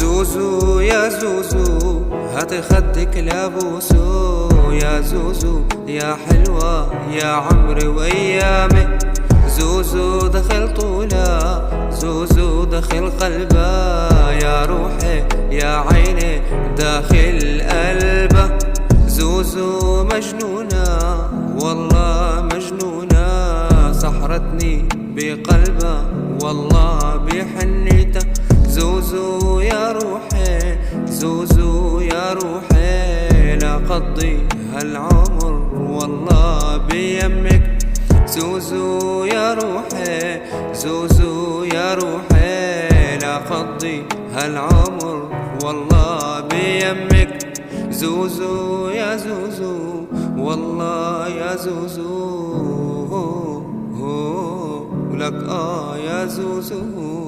زوزو يا زوزو هاتي خدك لابوسو، يا زوزو يا حلوة يا عمري وأيامي. زوزو دخل طولا، زوزو دخل قلبه، يا روحي يا عيني داخل قلبه. زوزو مجنونة والله مجنونة، سحرتني بقلبه والله بحنيته. زوزو يا روحي، زوزو يا روحي، لا قضي هالعمر والله بيمك. زوزو يا روحي، زوزو يا روحي، لا قضي هالعمر والله بيمك. زوزو يا زوزو والله يا زوزو، لك يا زوزو.